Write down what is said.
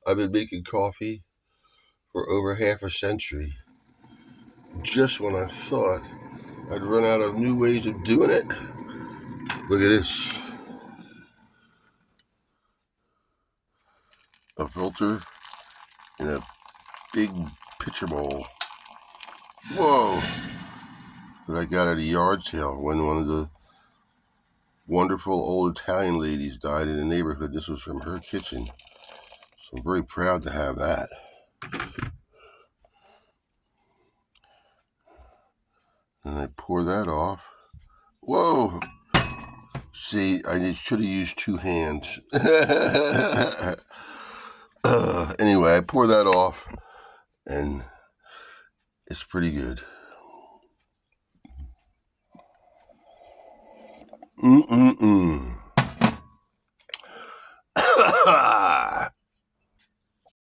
I've been making coffee for over half a century. Just when I thought I'd run out of new ways of doing it, look at this. A filter in a big pitcher bowl. Whoa! That I got at a yard sale when one of the wonderful old Italian ladies died in the neighborhood. This was from her kitchen. So I'm very proud to have that. And I pour that off. Whoa! See, I should have used two hands. Anyway, I pour that off, and it's pretty good.